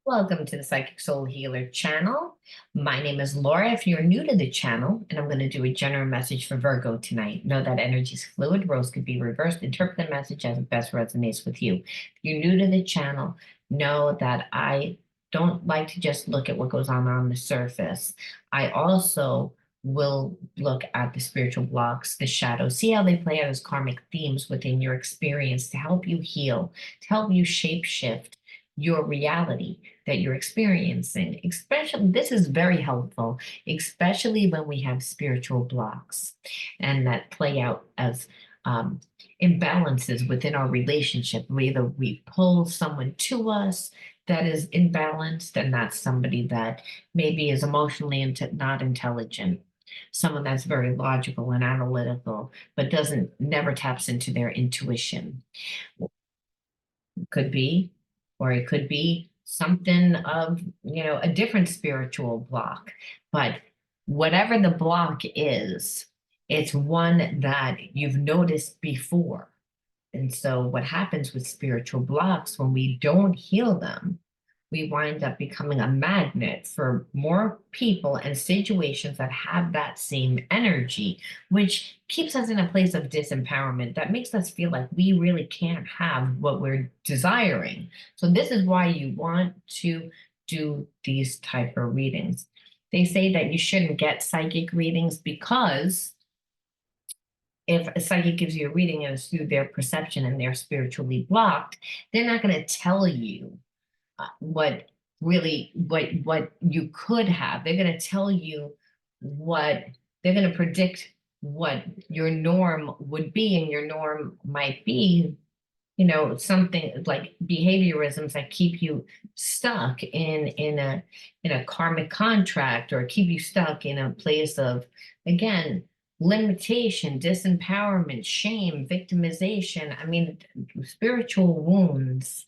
Welcome to the Psychic Soul Healer channel. My name is Laura. If you're new to the channel, and I'm going to do a general message for Virgo tonight, know that energy is fluid. Roles could be reversed. Interpret the message as it best resonates with you. If you're new to the channel, know that I don't like to just look at what goes on the surface. I also will look at the spiritual blocks, the shadows, see how they play out as karmic themes within your experience to help you heal, to help you shape shift your reality that you're experiencing. Especially, this is very helpful, especially when we have spiritual blocks and that play out as um, imbalances within our relationship. Either we pull someone to us that is imbalanced, and that's somebody that maybe is emotionally not intelligent. Someone that's very logical and analytical, but doesn't never taps into their intuition. Could be, or it could be something of, a different spiritual block. But whatever the block is, it's one that you've noticed before. And so what happens with spiritual blocks when we don't heal them, we wind up becoming a magnet for more people and situations that have that same energy, which keeps us in a place of disempowerment that makes us feel like we really can't have what we're desiring. So this is why you want to do these type of readings. They say that you shouldn't get psychic readings because if a psychic gives you a reading and it's through their perception and they're spiritually blocked, they're not going to tell you what what you could have. They're going to tell you what they're going to predict what your norm would be, and your norm might be, something like behaviorisms that keep you stuck in a karmic contract, or keep you stuck in a place of, again, limitation, disempowerment, shame, victimization. I mean, spiritual wounds,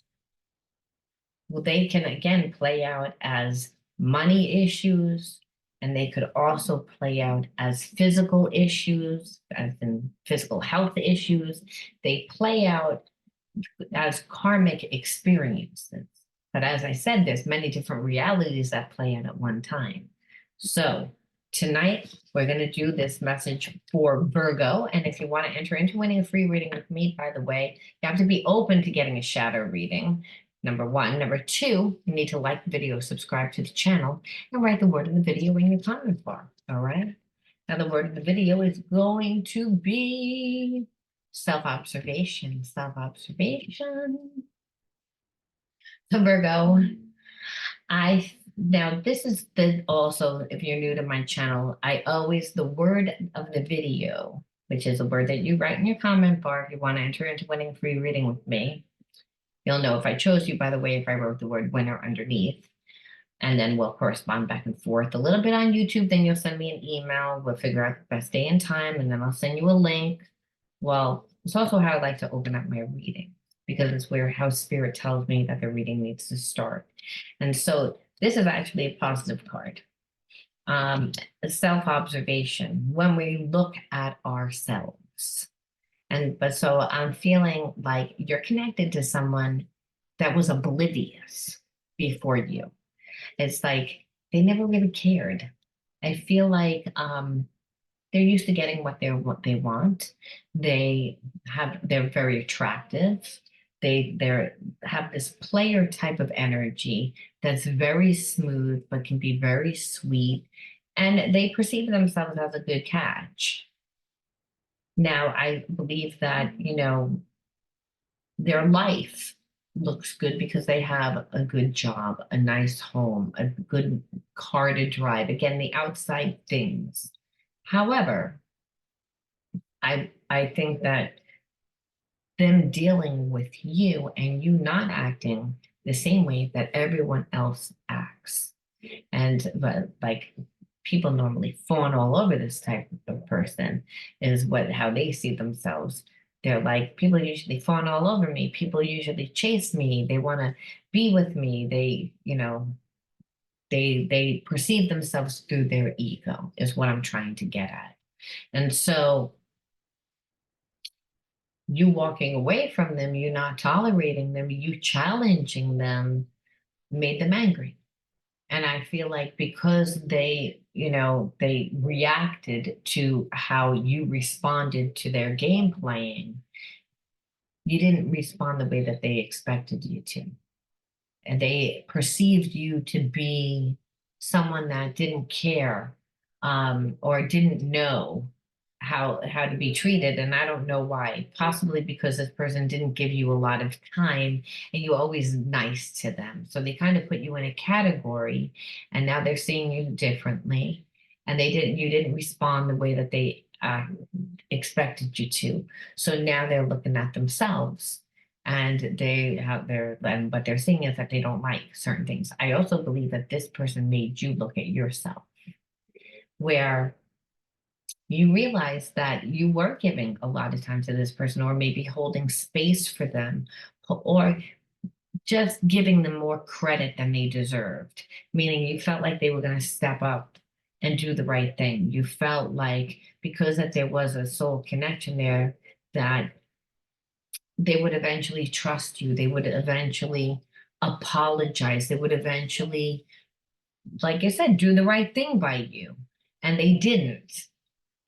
well, they can again play out as money issues, and they could also play out as physical issues, as in physical health issues. They play out as karmic experiences. But as I said, there's many different realities that play out at one time. So tonight we're going to do this message for Virgo. And if you want to enter into winning a free reading with me, by the way, you have to be open to getting a shadow reading. Number one. Number two, you need to like the video, subscribe to the channel, and write the word in the video in your comment bar. All right. Now, the word of the video is going to be self-observation, self-observation. So Virgo, now this is the also, if you're new to my channel, the word of the video, which is a word that you write in your comment bar if you want to enter into winning a free reading with me. You'll know if I chose you, by the way, if I wrote the word winner underneath. And then we'll correspond back and forth a little bit on YouTube. Then you'll send me an email. We'll figure out the best day and time, and then I'll send you a link. Well, it's also how I like to open up my reading, because it's where how spirit tells me that the reading needs to start. And so this is actually a positive card. Self-observation, when we look at ourselves. But so I'm feeling like you're connected to someone that was oblivious before you. It's like they never really cared. I feel like they're used to getting what they want. They're very attractive. They have this player type of energy that's very smooth but can be very sweet, and they perceive themselves as a good catch. Now, I believe that, their life looks good because they have a good job, a nice home, a good car to drive. Again, the outside things. However, I think that them dealing with you and you not acting the same way that everyone else acts. But like, people normally fawn all over this type of person, is how they see themselves. They're like, people usually fawn all over me. People usually chase me. They want to be with me. They perceive themselves through their ego, is what I'm trying to get at. And so you walking away from them, you not tolerating them, you challenging them, made them angry. And I feel like because they, they reacted to how you responded to their game playing, you didn't respond the way that they expected you to. And they perceived you to be someone that didn't care, or didn't know how to be treated. And I don't know why. Possibly because this person didn't give you a lot of time and you're always nice to them. So they kind of put you in a category, and now they're seeing you differently. And you didn't respond the way that they expected you to. So now they're looking at themselves, and and what they're seeing is that they don't like certain things. I also believe that this person made you look at yourself, where you realize that you were giving a lot of time to this person, or maybe holding space for them, or just giving them more credit than they deserved, meaning you felt like they were going to step up and do the right thing. You felt like because that there was a soul connection there, that they would eventually trust you. They would eventually apologize. They would eventually, like I said, do the right thing by you. And they didn't.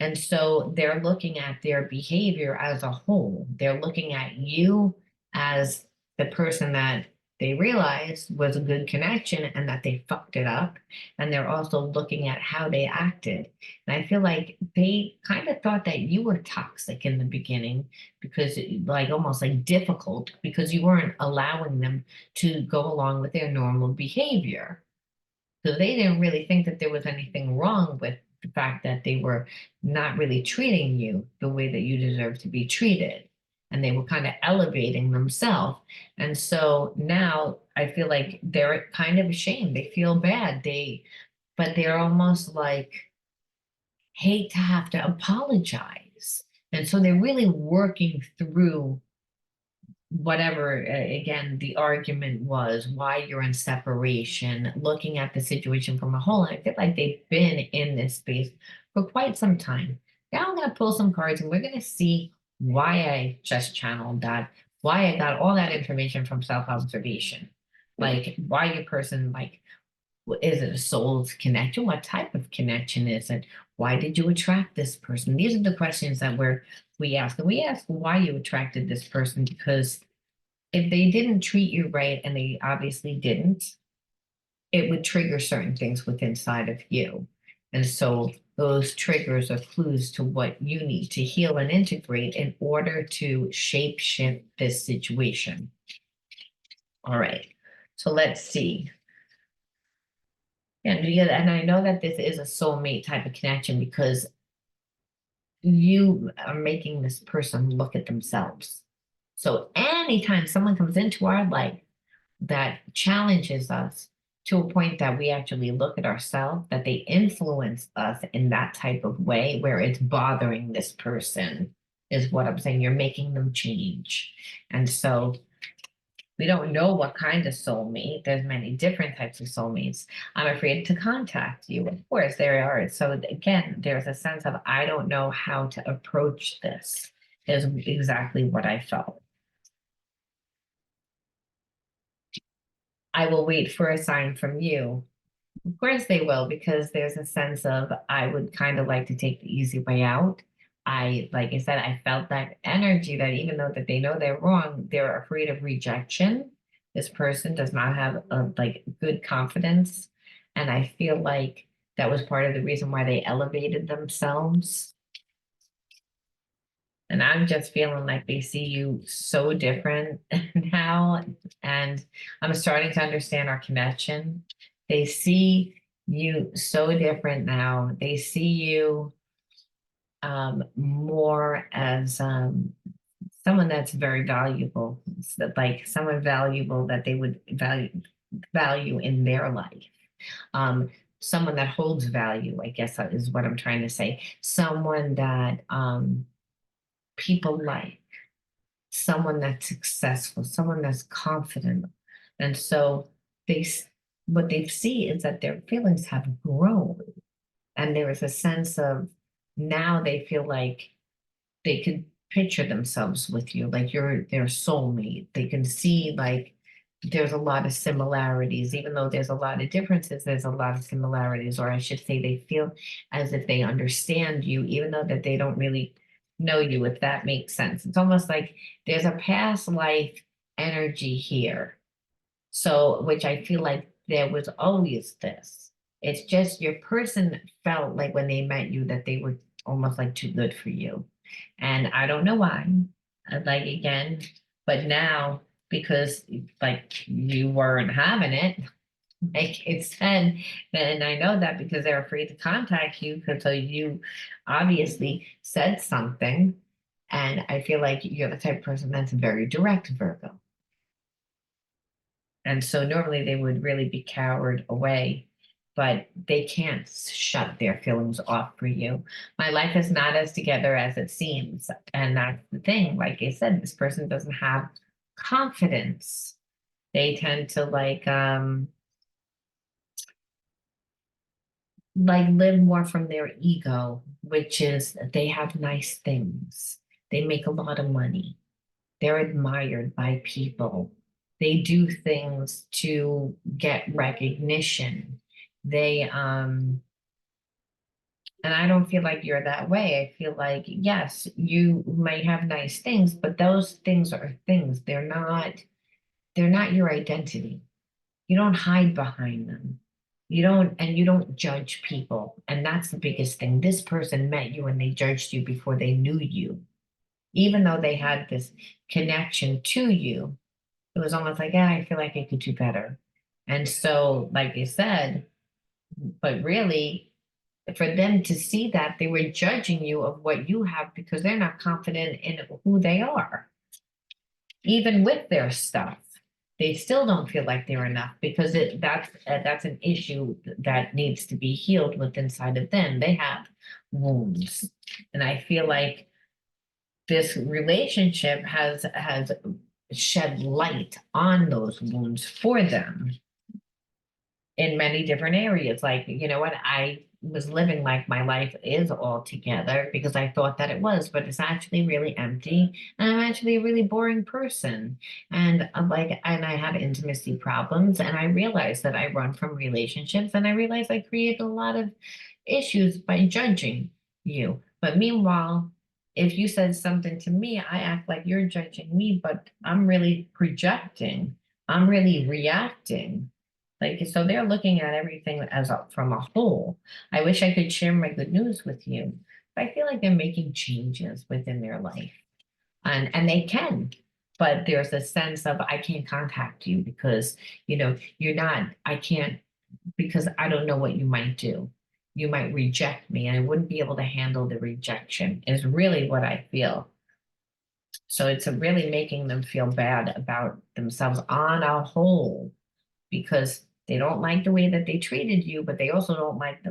And so they're looking at their behavior as a whole. They're looking at you as the person that they realized was a good connection and that they fucked it up. And they're also looking at how they acted. And I feel like they kind of thought that you were toxic in the beginning, because like almost like difficult, because you weren't allowing them to go along with their normal behavior. So they didn't really think that there was anything wrong with the fact that they were not really treating you the way that you deserve to be treated. And they were kind of elevating themselves. And so now I feel like they're kind of ashamed. They feel bad. But they're almost like hate to have to apologize. And so they're really working through whatever, again, the argument was, why you're in separation, looking at the situation from a whole. And I feel like they've been in this space for quite some time. Now I'm going to pull some cards and we're going to see why I just channeled that, why I got all that information from self-observation. Like why your person, like, is it a soul's connection? What type of connection is it? Why did you attract this person? These are the questions that we ask. And we ask why you attracted this person, because if they didn't treat you right, and they obviously didn't, it would trigger certain things within inside of you. And so those triggers are clues to what you need to heal and integrate in order to shape shift this situation. All right, so let's see. And I know that this is a soulmate type of connection, because you are making this person look at themselves. So anytime someone comes into our life that challenges us to a point that we actually look at ourselves, that they influence us in that type of way where it's bothering this person, is what I'm saying. You're making them change. And so we don't know what kind of soulmate. There's many different types of soulmates. I'm afraid to contact you. Of course, there are. So again, there's a sense of, I don't know how to approach this, is exactly what I felt. I will wait for a sign from you. Of course they will, because there's a sense of, I would kind of like to take the easy way out. Like I said, I felt that energy that even though that they know they're wrong, they're afraid of rejection. This person does not have a like good confidence. And I feel like that was part of the reason why they elevated themselves. And I'm just feeling like they see you so different now. And I'm starting to understand our connection. They see you so different now. They see you more as someone that's very valuable, like someone valuable that they would value in their life. Someone that holds value, I guess that is what I'm trying to say. Someone that people like, someone that's successful, someone that's confident. And so what they see is that their feelings have grown. And there is a sense of, now they feel like they could picture themselves with you, like you're their soulmate. They can see like there's a lot of similarities. Even though there's a lot of differences, there's a lot of similarities, or I should say they feel as if they understand you, even though that they don't really know you, if that makes sense. It's almost like there's a past life energy here. So, which I feel like there was always this. It's just your person felt like when they met you that they were almost like too good for you. And I don't know why. Like again, but now because like you weren't having it, like it said, and I know that because they're afraid to contact you because so you obviously said something. And I feel like you're the type of person that's very direct, Virgo. And so normally they would really be cowered away, but they can't shut their feelings off for you. My life is not as together as it seems. And that's the thing. Like I said, this person doesn't have confidence. They tend to like live more from their ego, which is they have nice things. They make a lot of money. They're admired by people. They do things to get recognition. And I don't feel like you're that way. I feel like, yes, you might have nice things, but those things are things. They're not your identity. You don't hide behind them. And you don't judge people. And that's the biggest thing. This person met you and they judged you before they knew you. Even though they had this connection to you, it was almost like, yeah, I feel like I could do better. And so, like you said, but really, for them to see that, they were judging you of what you have because they're not confident in who they are. Even with their stuff, they still don't feel like they're enough because that's an issue that needs to be healed with inside of them. They have wounds, and I feel like this relationship has shed light on those wounds for them in many different areas. Like, you know what, I was living like my life is all together because I thought that it was, but it's actually really empty. And I'm actually a really boring person. And and I have intimacy problems. And I realized that I run from relationships and I realized I create a lot of issues by judging you. But meanwhile, if you said something to me, I act like you're judging me, but I'm really projecting. I'm really reacting. Like, so they're looking at everything from a whole. I wish I could share my good news with you. But I feel like they're making changes within their life. And they can. But there's a sense of I can't contact you because, you're not, I can't because I don't know what you might do. You might reject me and I wouldn't be able to handle the rejection, is really what I feel. So it's really making them feel bad about themselves on a whole because they don't like the way that they treated you, but they also don't like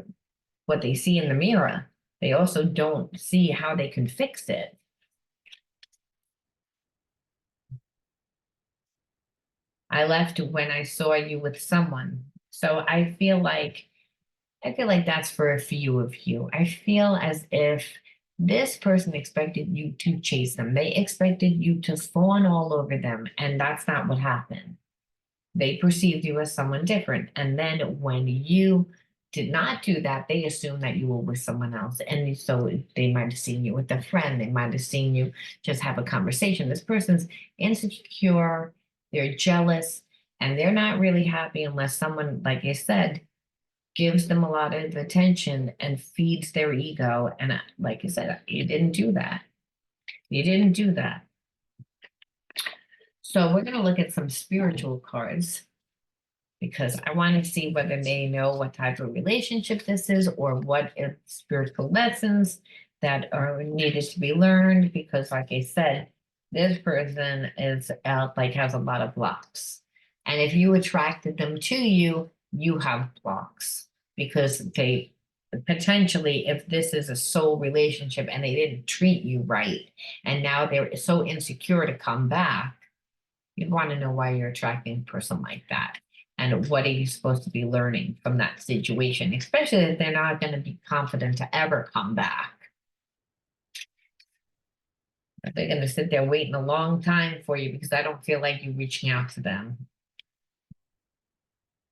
what they see in the mirror. They also don't see how they can fix it. I left when I saw you with someone. So I feel like that's for a few of you. I feel as if this person expected you to chase them. They expected you to fawn all over them, and that's not what happened. They perceived you as someone different. And then when you did not do that, they assumed that you were with someone else. And so they might have seen you with a friend, they might have seen you just have a conversation. This person's insecure, they're jealous, and they're not really happy unless someone, like I said, gives them a lot of attention and feeds their ego. And like I said, you didn't do that. You didn't do that. So we're going to look at some spiritual cards because I want to see whether they know what type of relationship this is or what are spiritual lessons that are needed to be learned. Because, like I said, this person is has a lot of blocks. And if you attracted them to you, you have blocks because they potentially, if this is a soul relationship and they didn't treat you right, and now they're so insecure to come back, you'd want to know why you're attracting a person like that. And what are you supposed to be learning from that situation, especially if they're not going to be confident to ever come back. They're going to sit there waiting a long time for you because I don't feel like you reaching out to them.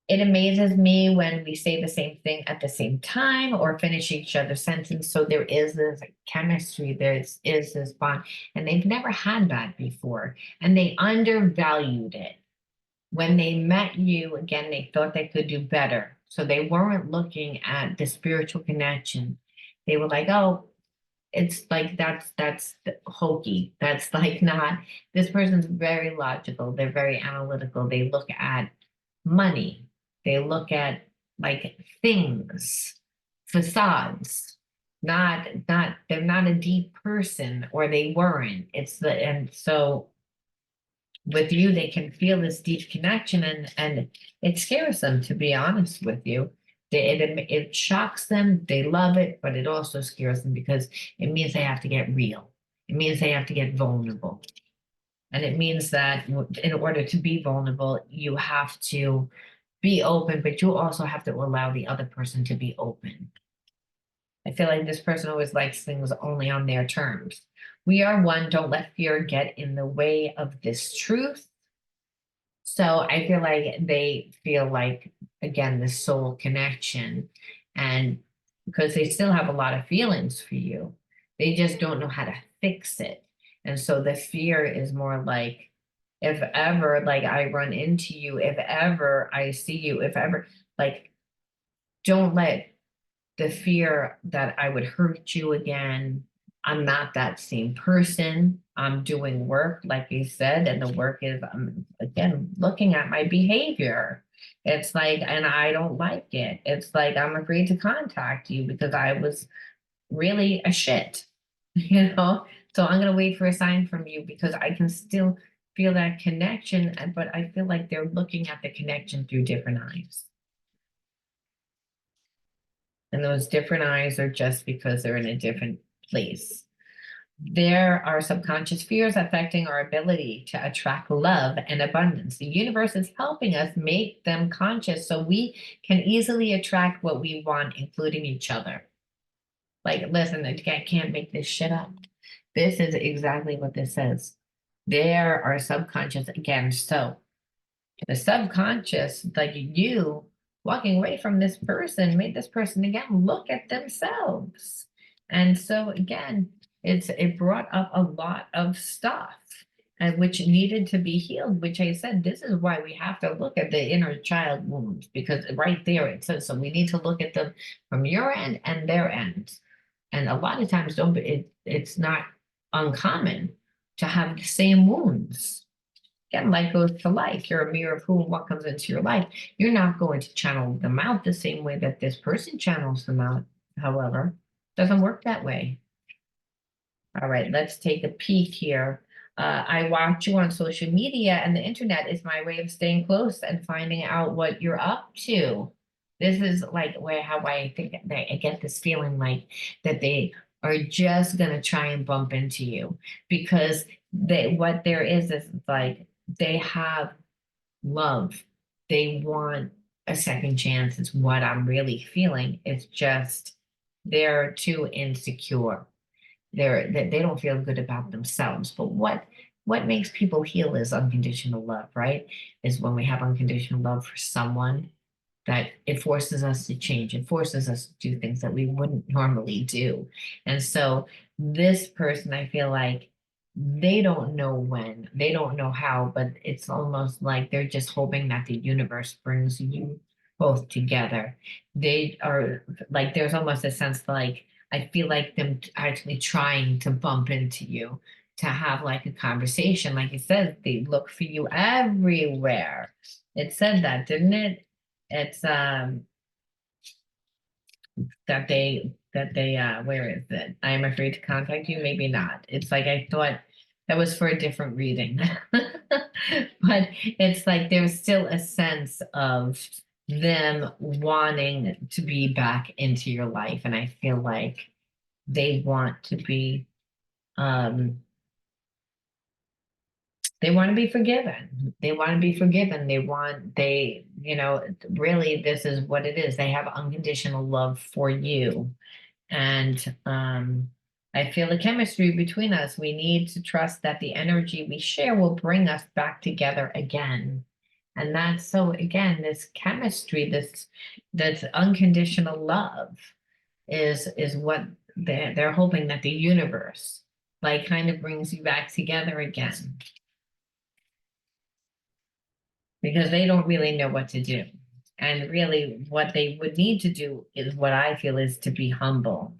It amazes me when we say the same thing at the same time or finish each other's sentence. So there is this chemistry, is this bond, and they've never had that before, and they undervalued it. When they met you again, they thought they could do better. So they weren't looking at the spiritual connection. They were like, oh, it's like that's hokey. That's like not, this person's very logical, they're very analytical. They look at money, they look at like things, facades, not they're not a deep person, or they weren't. It's the, and so with you, they can feel this deep connection, and it scares them, to be honest with you. It shocks them, they love it, but it also scares them because it means they have to get real. It means they have to get vulnerable. And it means that in order to be vulnerable, you have to be open, but you also have to allow the other person to be open. I feel like this person always likes things only on their terms. We are one, don't let fear get in the way of this truth. So I feel like they feel like, again, the soul connection. And because they still have a lot of feelings for you, they just don't know how to fix it. And so the fear is more like, if ever, like I run into you, if ever I see you, if ever, like, don't let the fear that I would hurt you again. I'm not that same person. I'm doing work, like you said, and the work is, again, looking at my behavior. It's like, and I don't like it. It's like, I'm afraid to contact you because I was really a shit, you know? So I'm going to wait for a sign from you because I can still feel that connection, but I feel like they're looking at the connection through different eyes. And those different eyes are just because they're in a different place. There are subconscious fears affecting our ability to attract love and abundance. The universe is helping us make them conscious so we can easily attract what we want, including each other. Like, listen, I can't make this shit up. This is exactly what this says. There are subconscious, again, so the subconscious, like you walking away from this person, made this person again look at themselves. And so again, it brought up a lot of stuff, and which needed to be healed, which I said, this is why we have to look at the inner child wounds, because right there it says, so we need to look at them from your end and their end. And a lot of times it's not uncommon to have the same wounds. Again, like goes to like. You're a mirror of who and what comes into your life. You're not going to channel them out the same way that this person channels them out. However, doesn't work that way. All right, let's take a peek here. I watch you on social media, and the internet is my way of staying close and finding out what you're up to. This is like where how I think I get this feeling like that they are just gonna try and bump into you, because they, what there is like they have love. They want a second chance. It's what I'm really feeling. It's just they're too insecure. They don't feel good about themselves. But what makes people heal is unconditional love, right? Is when we have unconditional love for someone, that it forces us to change. It forces us to do things that we wouldn't normally do. And so this person, I feel like they don't know when, they don't know how, but it's almost like they're just hoping that the universe brings you both together. They are like, there's almost a sense like, I feel like them actually trying to bump into you to have like a conversation. Like it says, they look for you everywhere. It said that, didn't it? It's that they where is it? I am afraid to contact you, maybe not. It's like I thought that was for a different reading. But it's like there's still a sense of them wanting to be back into your life. And I feel like they want to be um they want to be forgiven. They want to be forgiven. Really, this is what it is. They have unconditional love for you. And I feel the chemistry between us. We need to trust that the energy we share will bring us back together again. And that's so, again, this chemistry, this unconditional love is what they're hoping that the universe like kind of brings you back together again, because they don't really know what to do. And really what they would need to do is what I feel is to be humble.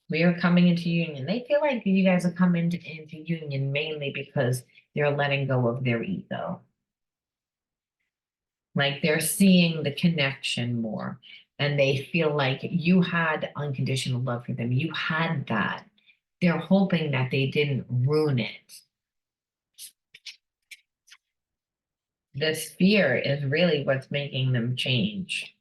We are coming into union. They feel like you guys are coming into union mainly because they're letting go of their ego. Like they're seeing the connection more, and they feel like you had unconditional love for them. You had that. They're hoping that they didn't ruin it. This fear is really what's making them change.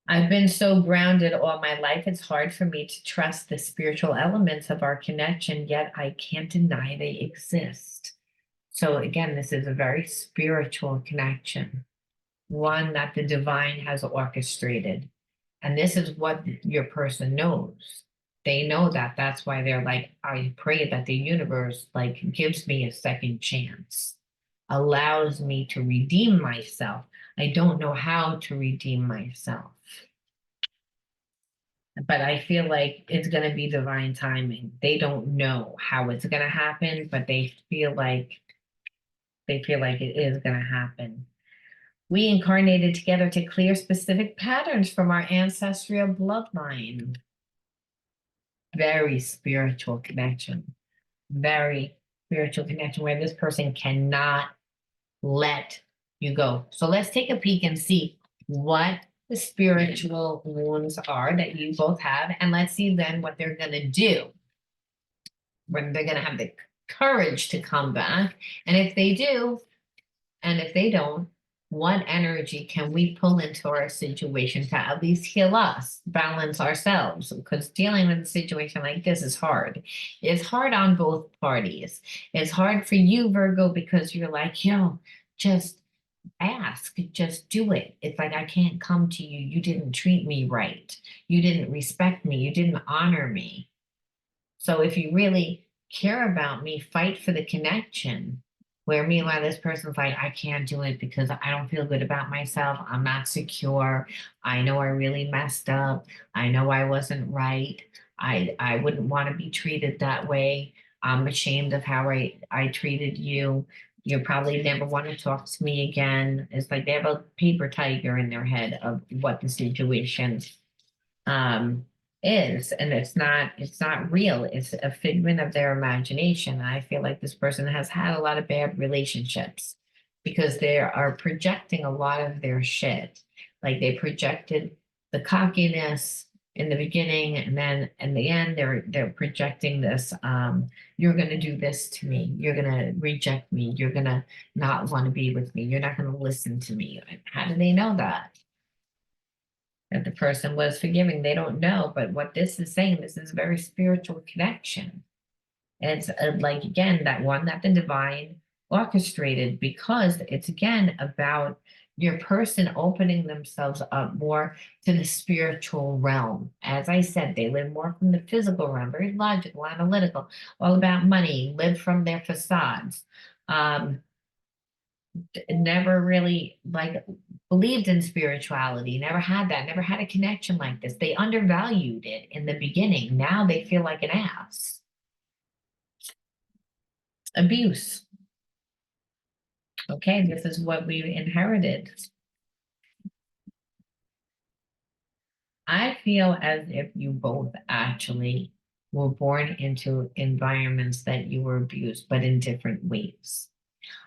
I've been so grounded all my life, it's hard for me to trust the spiritual elements of our connection, yet I can't deny they exist. So again, this is a very spiritual connection, one that the divine has orchestrated. And this is what your person knows. They know that. That's why they're like, I pray that the universe like gives me a second chance, allows me to redeem myself. I don't know how to redeem myself, but I feel like it's going to be divine timing. They don't know how it's going to happen, but they feel like it is going to happen. We incarnated together to clear specific patterns from our ancestral bloodline. Very spiritual connection. Very spiritual connection where this person cannot let you go. So let's take a peek and see what the spiritual wounds are that you both have. And let's see then what they're going to do when they're going to have the courage to come back. And if they do, and if they don't, what energy can we pull into our situation to at least heal us, balance ourselves? Because dealing with a situation like this is hard. It's hard on both parties. It's hard for you, Virgo, because you're like, yo, just ask, just do it. It's like, I can't come to you. You didn't treat me right. You didn't respect me. You didn't honor me. So if you really care about me, fight for the connection. Where meanwhile, this person's like, I can't do it because I don't feel good about myself. I'm not secure. I know I really messed up. I know I wasn't right. I wouldn't want to be treated that way. I'm ashamed of how I treated you. You probably never want to talk to me again. It's like they have a paper tiger in their head of what the situation um is, and it's not real. It's a figment of their imagination. I feel like this person has had a lot of bad relationships because they are projecting a lot of their shit. Like they projected the cockiness in the beginning, and then in the end they're projecting this, you're going to do this to me, you're going to reject me, you're going to not want to be with me, you're not going to listen to me. How do they know that the person was forgiving? They don't know, but what this is saying, this is a very spiritual connection. And it's like, again, that one that the divine orchestrated, because it's again about your person opening themselves up more to the spiritual realm. As I said, they live more from the physical realm, very logical, analytical, all about money, live from their facades. Um, Never really like believed in spirituality, never had that, never had a connection like this. They undervalued it in the beginning. Now they feel like an ass. Abuse. Okay, this is what we inherited. I feel as if you both actually were born into environments that you were abused, but in different ways.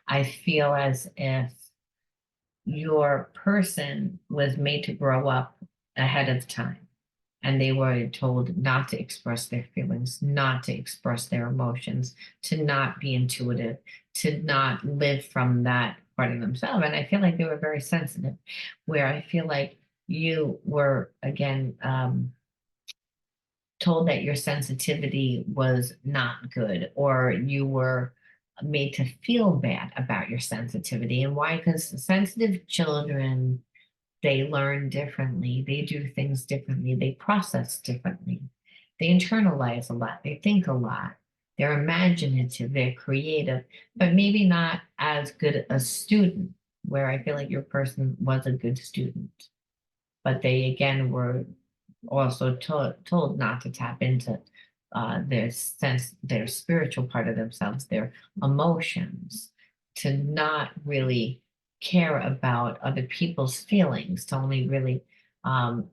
I feel as if your person was made to grow up ahead of time, and they were told not to express their feelings, not to express their emotions, to not be intuitive, to not live from that part of themselves. And I feel like they were very sensitive, where I feel like you were, again, told that your sensitivity was not good, or you were made to feel bad about your sensitivity. And why? Because sensitive children, they learn differently, they do things differently, they process differently, they internalize a lot, they think a lot. they're imaginative, they're creative, but maybe not as good a student, where I feel like your person was a good student. But they again were also told not to tap into their sense, their spiritual part of themselves, their emotions, to not really care about other people's feelings, to only really um,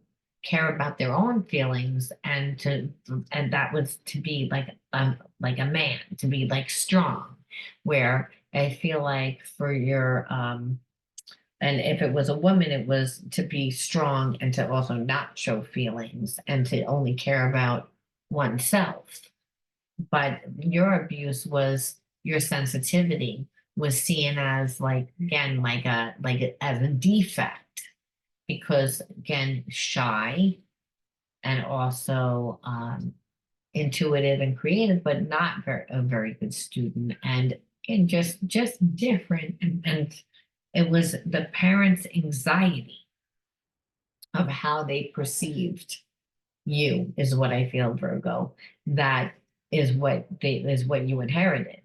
care about their own feelings, and that was to be like a man, to be like strong. Where I feel like for your and if it was a woman, it was to be strong and to also not show feelings and to only care about oneself. But your abuse was your sensitivity was seen as like again as a defect, because again shy and also intuitive and creative, but not a very good student, and just different, and it was the parents' anxiety of how they perceived you is what I feel, Virgo. That is what you inherited.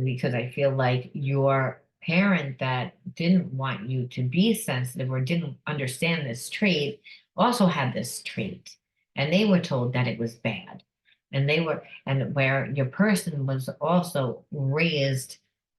Because I feel like your parent that didn't want you to be sensitive or didn't understand this trait also had this trait. And they were told that it was bad. And where your person was also raised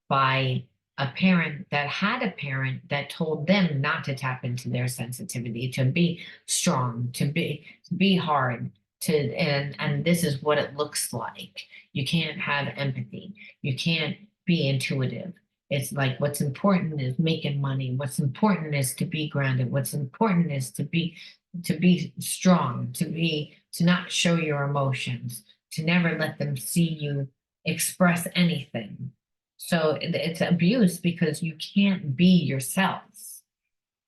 by a parent that had a parent that told them not to tap into their sensitivity, to be strong, to be hard, and this is what it looks like. You can't have empathy. You can't be intuitive. It's like what's important is making money. What's important is to be grounded. What's important is to be strong, to not show your emotions, to never let them see you express anything. So it's abuse because you can't be yourselves.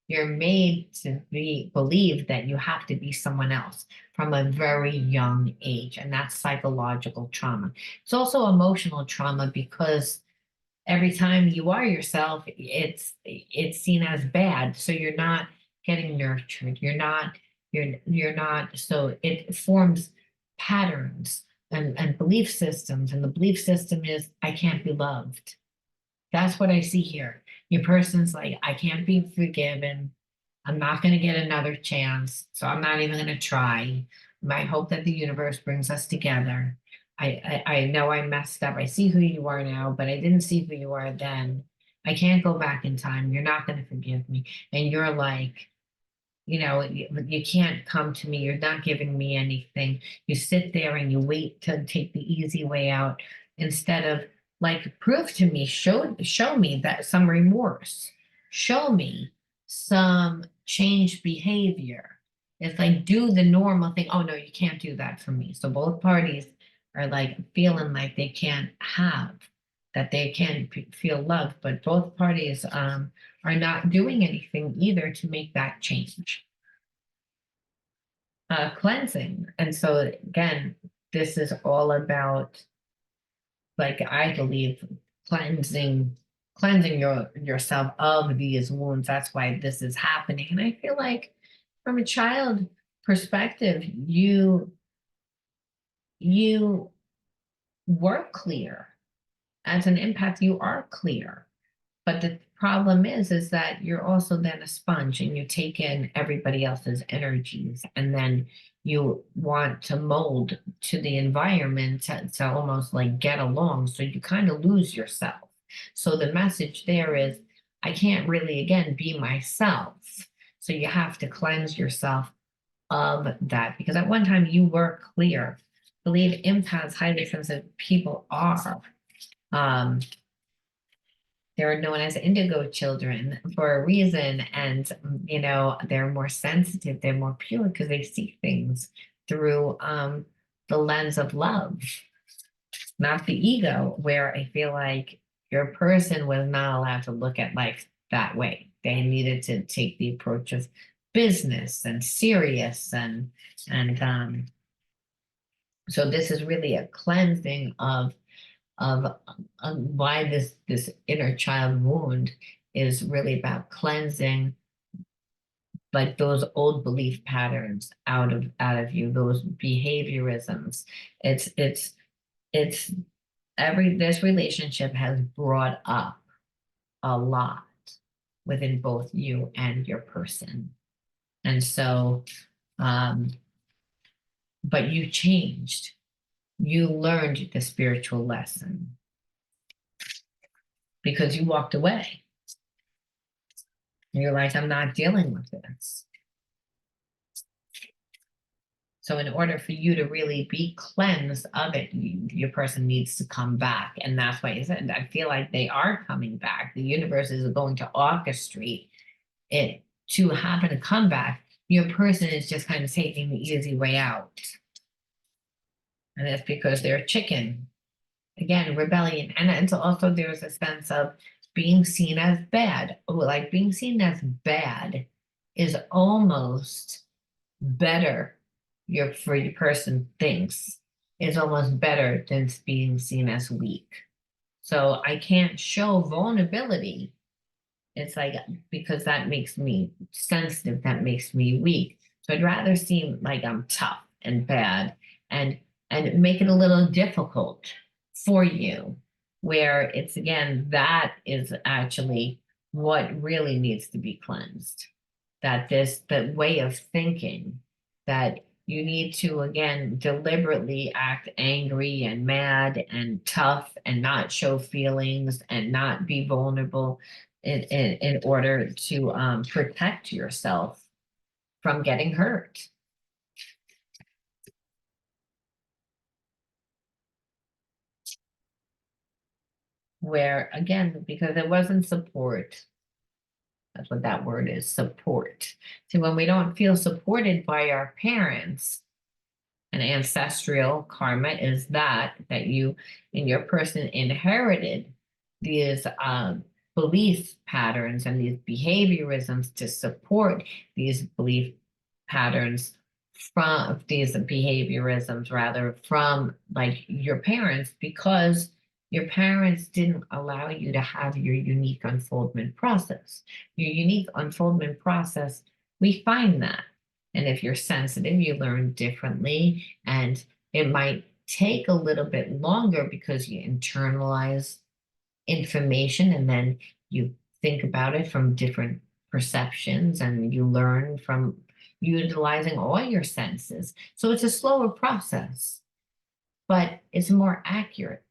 You're made to believe that you have to be someone else from a very young age, and that's psychological trauma. It's also emotional trauma because every time you are yourself, it's seen as bad. So you're not getting nurtured. You're not. So it forms patterns and belief systems, and the belief system is I can't be loved. That's what I see here. Your person's like, I can't be forgiven. I'm not going to get another chance, so I'm not even going to try. I hope that the universe brings us together. I know I messed up. I see who you are now, but I didn't see who you are then. I can't go back in time. You're not going to forgive me. And you're like, you can't come to me. You're not giving me anything. You sit there and you wait to take the easy way out instead of like prove to me, show me that some remorse, show me some changed behavior. It's like do the normal thing. Oh no, you can't do that for me. So both parties are like feeling like they can't have that they can feel love, but both parties are not doing anything either to make that change. Cleansing. And so again, this is all about, like I believe, cleansing yourself of these wounds. That's why this is happening. And I feel like from a child perspective, you were clear. As an empath, you are clear. But the problem is that you're also then a sponge and you take in everybody else's energies, and then you want to mold to the environment to almost like get along. So you kind of lose yourself. So the message there is, I can't really, again, be myself. So you have to cleanse yourself of that, because at one time you were clear. I believe empaths, highly sensitive people are. Um, they're known as indigo children for a reason. And, they're more sensitive, they're more pure because they see things through the lens of love, not the ego, where I feel like your person was not allowed to look at life that way. They needed to take the approach of business and serious and so this is really a cleansing of why this inner child wound is really about cleansing like those old belief patterns out of you, those behaviorisms. It's this relationship has brought up a lot within both you and your person. And so, but you changed. You learned the spiritual lesson because you walked away. You're like, I'm not dealing with this. So in order for you to really be cleansed of it, your person needs to come back. And that's why I said, I feel like they are coming back. The universe is going to orchestrate it to happen to come back. Your person is just kind of taking the easy way out. And that's because they're a chicken. Again, rebellion. And it's also there's a sense of being seen as bad. Like being seen as bad is almost better for your person thinks is almost better than being seen as weak. So I can't show vulnerability. It's like because that makes me sensitive, that makes me weak. So I'd rather seem like I'm tough and bad and make it a little difficult for you, where it's again, that is actually what really needs to be cleansed. That way of thinking that you need to again deliberately act angry and mad and tough and not show feelings and not be vulnerable in order to protect yourself from getting hurt. Where again, because it wasn't support. That's what that word is, support. See, when we don't feel supported by our parents, and ancestral karma is that you in your person inherited these belief patterns and these behaviorisms to support these belief patterns from these behaviorisms rather from like your parents, because your parents didn't allow you to have your unique unfoldment process. Your unique unfoldment process, we find that. And if you're sensitive, you learn differently. And it might take a little bit longer because you internalize information and then you think about it from different perceptions and you learn from utilizing all your senses. So it's a slower process, but it's more accurate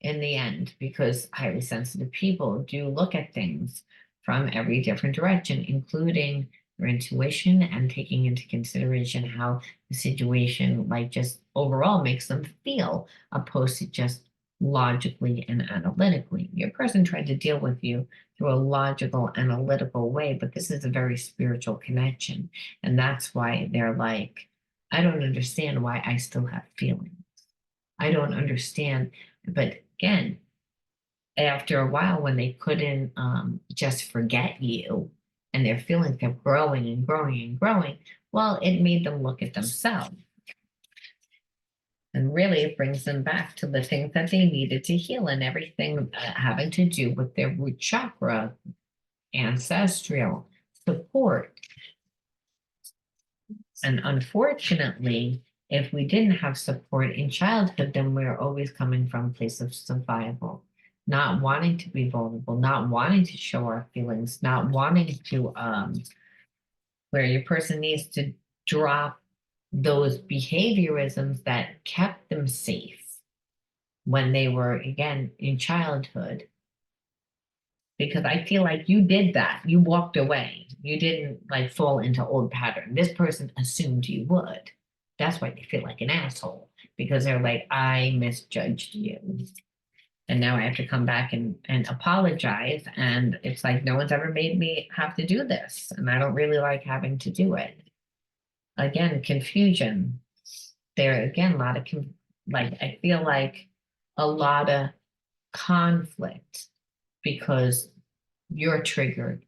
in the end because highly sensitive people do look at things from every different direction, including your intuition and taking into consideration how the situation, like just overall, makes them feel, opposed to just logically and analytically. Your person tried to deal with you through a logical, analytical way, but this is a very spiritual connection. And that's why they're like, I don't understand why I still have feelings. I don't understand. But again, after a while, when they couldn't just forget you and their feelings kept growing and growing and growing, well, it made them look at themselves. And really, it brings them back to the things that they needed to heal and everything having to do with their root chakra, ancestral support. And unfortunately, if we didn't have support in childhood, then we're always coming from a place of survival, not wanting to be vulnerable, not wanting to show our feelings, not wanting to, where your person needs to drop those behaviorisms that kept them safe when they were, again, in childhood. Because I feel like you did that. You walked away. You didn't like fall into old pattern. This person assumed you would. That's why they feel like an asshole because they're like, I misjudged you. And now I have to come back and apologize. And it's like, no one's ever made me have to do this. And I don't really like having to do it. Again, confusion. There again, a lot of, I feel like a lot of conflict because you're triggered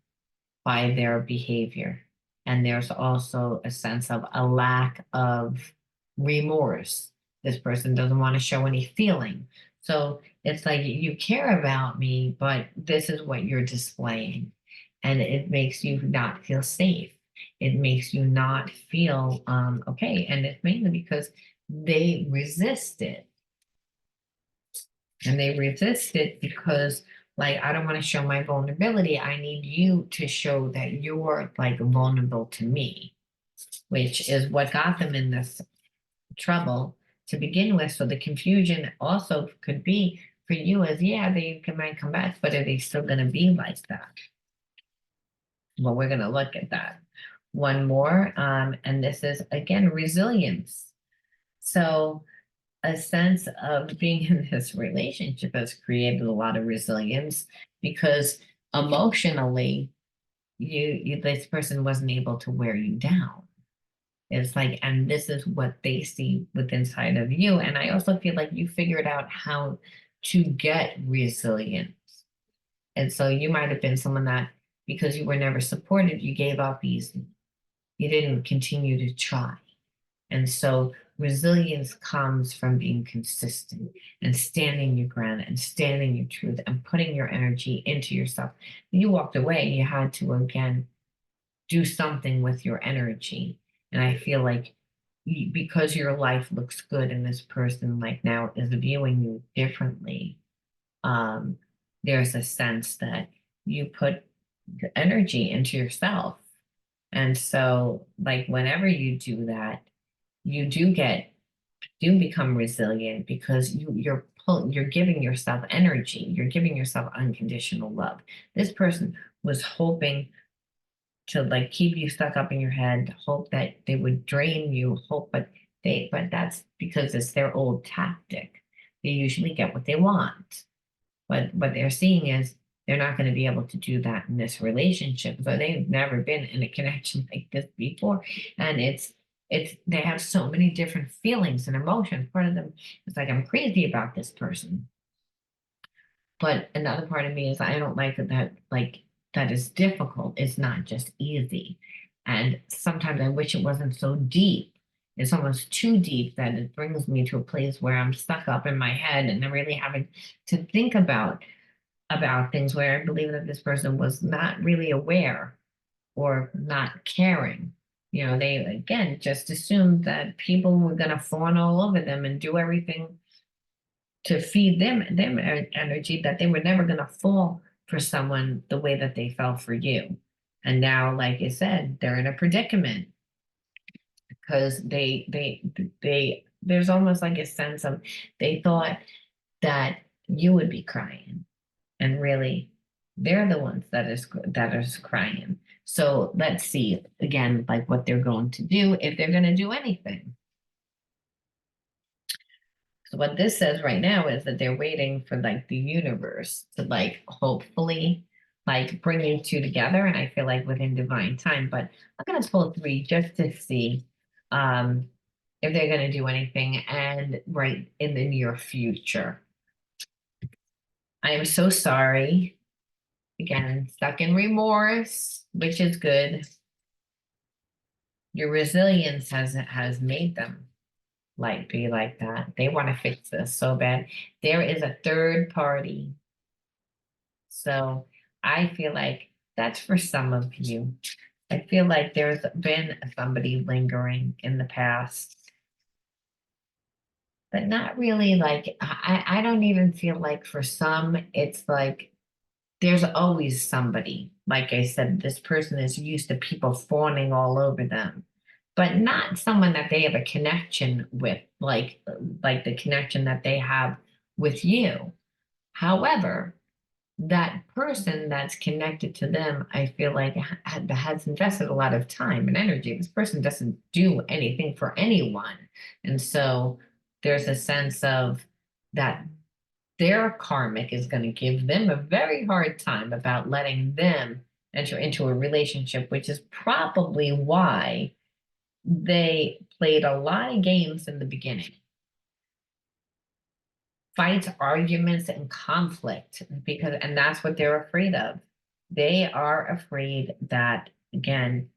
by their behavior. And there's also a sense of a lack of remorse. This person doesn't want to show any feeling. So it's like you care about me, but this is what you're displaying. And it makes you not feel safe. It makes you not feel okay. And it's mainly because they resist it. And they resist it because, like, I don't want to show my vulnerability. I need you to show that you're like vulnerable to me, which is what got them in this trouble to begin with. So the confusion also could be for you as, yeah, might come back, but are they still going to be like that? Well, we're going to look at that. One more, and this is again resilience. So a sense of being in this relationship has created a lot of resilience because emotionally, this person wasn't able to wear you down. It's like, and this is what they see with inside of you. And I also feel like you figured out how to get resilience. And so you might have been someone that, because you were never supported, you gave up easy. You didn't continue to try. And so resilience comes from being consistent and standing your ground and standing your truth and putting your energy into yourself. When you walked away, you had to again do something with your energy. And I feel like because your life looks good and this person like now is viewing you differently, um, there's a sense that you put your energy into yourself. And so like whenever you do that, you do become resilient because you're giving yourself energy, you're giving yourself unconditional love. This person was hoping to like keep you stuck up in your head, hope that they would drain you, hope, but that's because it's their old tactic. They usually get what they want. But what they're seeing is they're not going to be able to do that in this relationship. So they've never been in a connection like this before. And they have so many different feelings and emotions. Part of them is like, I'm crazy about this person. But another part of me is I don't like like that is difficult. It's not just easy. And sometimes I wish it wasn't so deep. It's almost too deep that it brings me to a place where I'm stuck up in my head and I'm really having to think about things where I believe that this person was not really aware or not caring. You know, they again just assumed that people were going to fawn all over them and do everything to feed them energy, that they were never going to fall for someone the way that they fell for you. And now, like I said, they're in a predicament because there's almost like a sense of they thought that you would be crying, and really they're the ones that is crying. So let's see again like what they're going to do, if they're going to do anything. So what this says right now is that they're waiting for like the universe to like hopefully like bring you two together, and I feel like within divine time. But I'm going to pull three just to see um if they're going to do anything and right in the near future. I am so sorry. Again, stuck in remorse, which is good. Your resilience has made them like be like that. They want to fix this so bad. There is a third party. So I feel like that's for some of you. I feel like there's been somebody lingering in the past, but not really like I don't even feel like for some it's like there's always somebody. Like I said, this person is used to people fawning all over them, but not someone that they have a connection with, like the connection that they have with you. However, that person that's connected to them, I feel like has invested a lot of time and energy. This person doesn't do anything for anyone. And so there's a sense of that their karmic is going to give them a very hard time about letting them enter into a relationship, which is probably why they played a lot of games in the beginning. Fights, arguments, and conflict, and that's what they're afraid of. They are afraid that, again,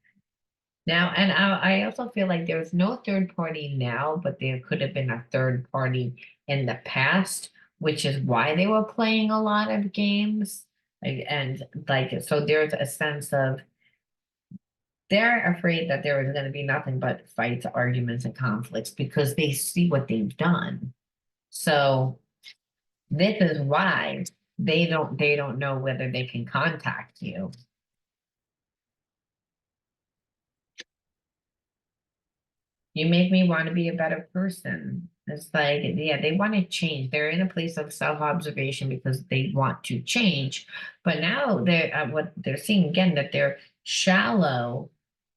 now, and I also feel like there's no third party now, but there could have been a third party in the past, which is why they were playing a lot of games. And like, so there's a sense of they're afraid that there is going to be nothing but fights, arguments, and conflicts because they see what they've done. So This is why they don't know whether they can contact you. You make me want to be a better person. It's like, yeah, they want to change. They're in a place of self-observation because they want to change. But now they're what they're seeing again, that their shallow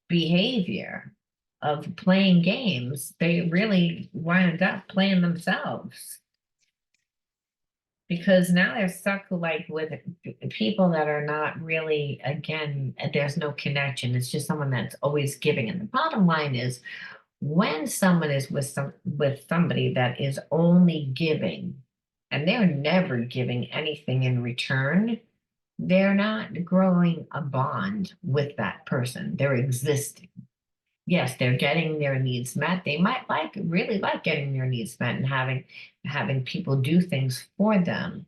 behavior of playing games, they really wind up playing themselves. Because now they're stuck like with people that are not really, again, there's no connection. It's just someone that's always giving. And the bottom line is, when someone is with somebody that is only giving and they're never giving anything in return, they're not growing a bond with that person. They're existing. Yes, they're getting their needs met. They might really like getting their needs met and having people do things for them,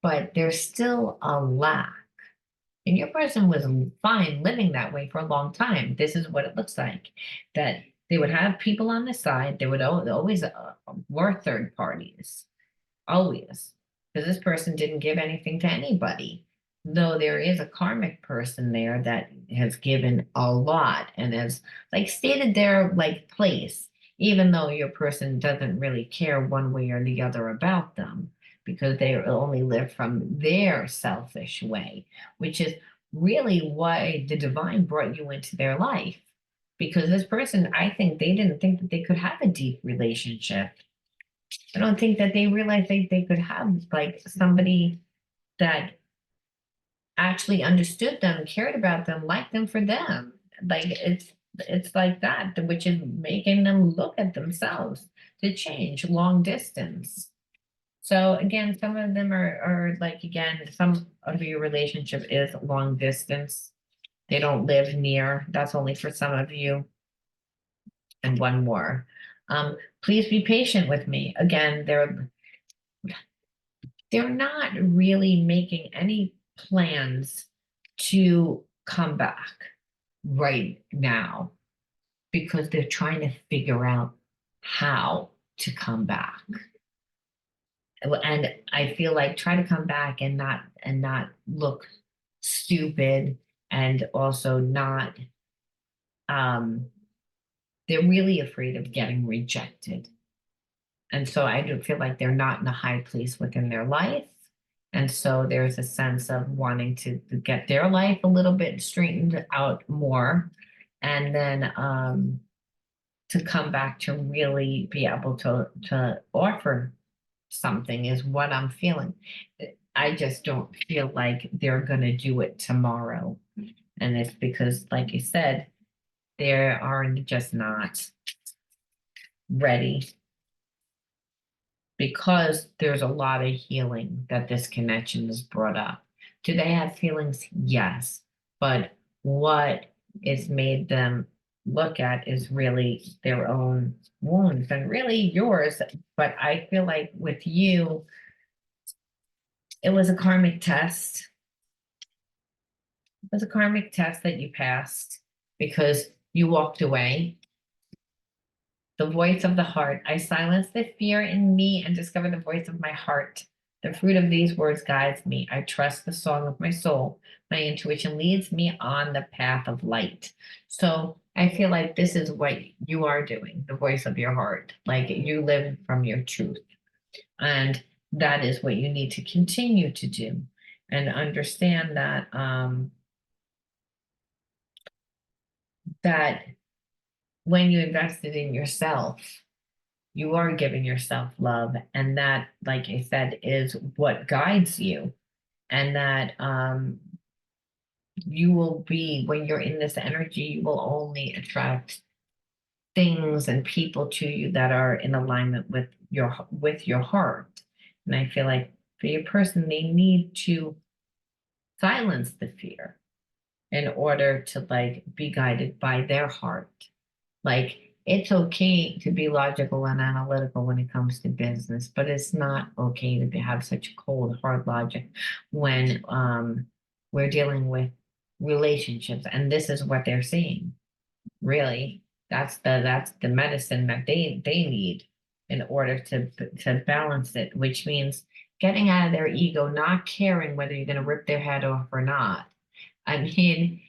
but there's still a lack. And your person was fine living that way for a long time. This is what it looks like, that they would have people on the side. They would always were third parties, always, because this person didn't give anything to anybody. Though there is a karmic person there that has given a lot and has like stated their like place, even though your person doesn't really care one way or the other about them because they only live from their selfish way, which is really why the divine brought you into their life. Because this person, I think they didn't think that they could have a deep relationship. I don't think that they realized they could have like somebody that actually understood them, cared about them, liked them for them. Like it's like that, which is making them look at themselves to change long distance. So again, some of them are like, again, some of your relationship is long distance. They don't live near. That's only for some of you. And one more. Please be patient with me. Again, they're not really making any plans to come back right now because they're trying to figure out how to come back. And I feel like try to come back and not look stupid, and also not they're really afraid of getting rejected. And so I do feel like they're not in a high place within their life. And so there's a sense of wanting to get their life a little bit straightened out more. And then to come back to really be able to offer something is what I'm feeling. I just don't feel like they're going to do it tomorrow. And it's because, like you said, they are just not ready, because there's a lot of healing that this connection has brought up. Do they have feelings? Yes. But what is made them look at is really their own wounds and really yours. But I feel like with you, it was a karmic test. It was a karmic test that you passed because you walked away. The voice of the heart. I silence the fear in me and discover the voice of my heart. The fruit of these words guides me. I trust the song of my soul. My intuition leads me on the path of light. So I feel like this is what you are doing, the voice of your heart. Like you live from your truth. And that is what you need to continue to do. And understand that that when you invested in yourself, you are giving yourself love, and that, like I said, is what guides you. And that you will be, when you're in this energy, you will only attract things and people to you that are in alignment with your heart. And I feel like for your person, they need to silence the fear in order to like be guided by their heart. Like, it's okay to be logical and analytical when it comes to business, but it's not okay to have such cold, hard logic when we're dealing with relationships. And this is what they're seeing. Really, that's the medicine that they need in order to balance it, which means getting out of their ego, not caring whether you're going to rip their head off or not. I mean,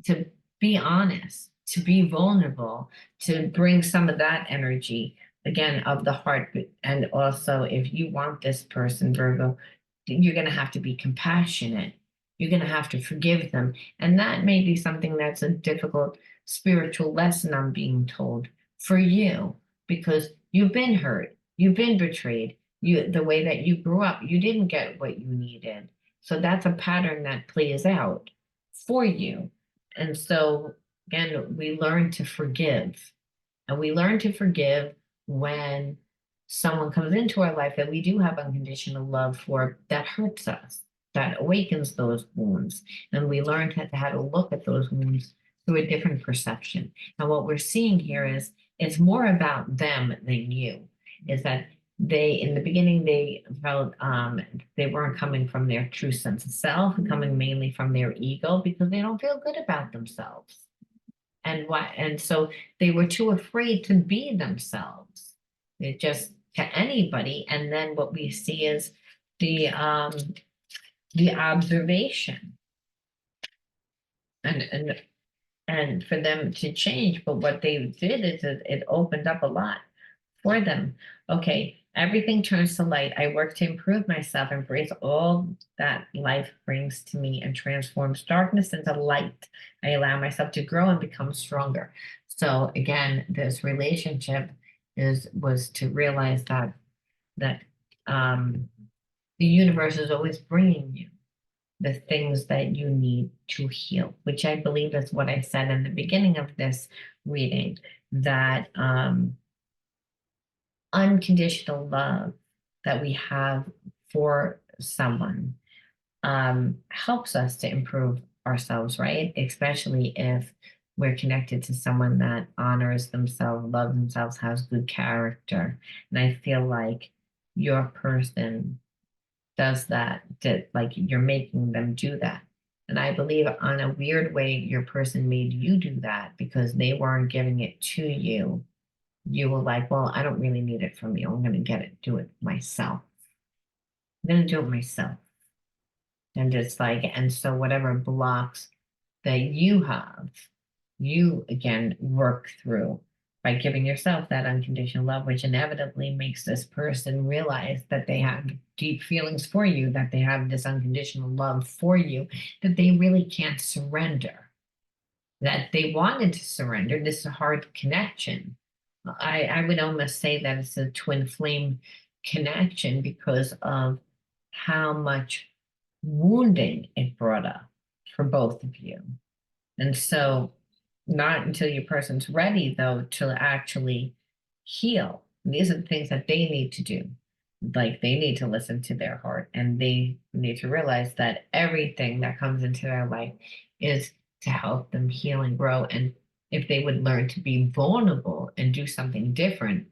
to be honest, to be vulnerable, to bring some of that energy again of the heart. And also, if you want this person, Virgo, you're going to have to be compassionate. You're going to have to forgive them. And that may be something that's a difficult spiritual lesson I'm being told for you, because you've been hurt, you've been betrayed. The way that you grew up, you didn't get what you needed. So that's a pattern that plays out for you. And so, again, we learn to forgive. And we learn to forgive when someone comes into our life that we do have unconditional love for, that hurts us, that awakens those wounds. And we learn how to look at those wounds through a different perception. And what we're seeing here is it's more about them than you, is that they, in the beginning, they felt they weren't coming from their true sense of self, coming mainly from their ego because they don't feel good about themselves. And so they were too afraid to be themselves. It just to anybody. And then what we see is the observation and and for them to change. But what they did is it opened up a lot for them. Okay, everything turns to light. I work to improve myself, embrace all that life brings to me, and transforms darkness into light. I allow myself to grow and become stronger. So again, this relationship was to realize that the universe is always bringing you the things that you need to heal, which I believe is what I said in the beginning of this reading, that unconditional love that we have for someone helps us to improve ourselves, right? Especially if we're connected to someone that honors themselves, loves themselves, has good character. And I feel like your person does that, like you're making them do that. And I believe on a weird way, your person made you do that because they weren't giving it to you. You were like, well, I don't really need it from you. I'm going to do it myself. I'm going to do it myself. And it's like, and so whatever blocks that you have, you again work through by giving yourself that unconditional love, which inevitably makes this person realize that they have deep feelings for you, that they have this unconditional love for you, that they really can't surrender, that they wanted to surrender. This is a hard connection. I would almost say that it's a twin flame connection because of how much wounding it brought up for both of you. And so, not until your person's ready, though, to actually heal. And these are the things that they need to do. Like they need to listen to their heart and they need to realize that everything that comes into their life is to help them heal and grow. And if they would learn to be vulnerable and do something different,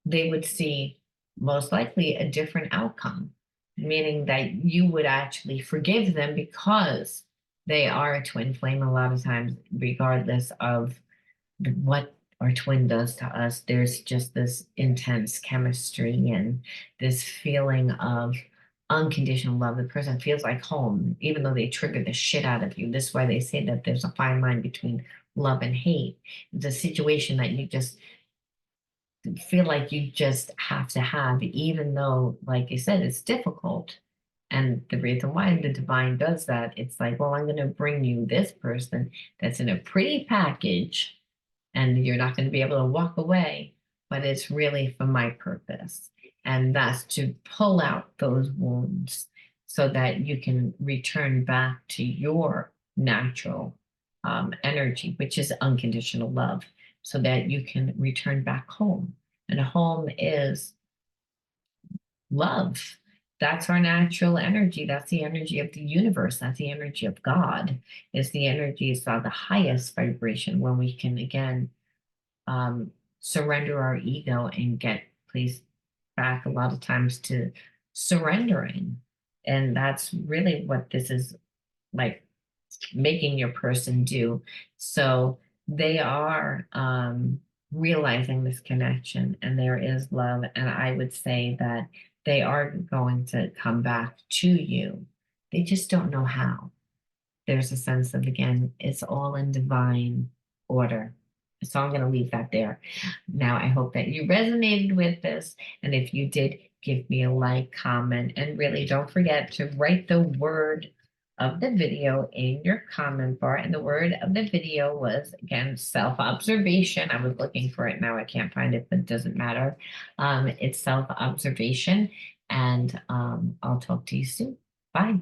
they would see most likely a different outcome, meaning that you would actually forgive them because they are a twin flame a lot of times, regardless of what our twin does to us. There's just this intense chemistry and this feeling of unconditional love. The person feels like home, even though they trigger the shit out of you. This is why they say that there's a fine line between love and hate. It's a situation that you just feel like you just have to have, even though, like you said, it's difficult. And the reason why the divine does that, it's like, well, I'm going to bring you this person that's in a pretty package, and you're not going to be able to walk away, but it's really for my purpose. And that's to pull out those wounds so that you can return back to your natural energy, which is unconditional love, so that you can return back home. And home is love. That's our natural energy. That's the energy of the universe. That's the energy of God. Is the energy is the highest vibration when we can again surrender our ego and get placed back a lot of times to surrendering. And that's really what this is like making your person do. So they are realizing this connection and there is love. And I would say that they are going to come back to you. They just don't know how. There's a sense of, again, it's all in divine order. So I'm going to leave that there. Now, I hope that you resonated with this. And if you did, give me a like, comment, and really don't forget to write the word of the video in your comment bar. And the word of the video was, again, self-observation. I was looking for it. Now I can't find it, but it doesn't matter. It's self-observation. And I'll talk to you soon. Bye.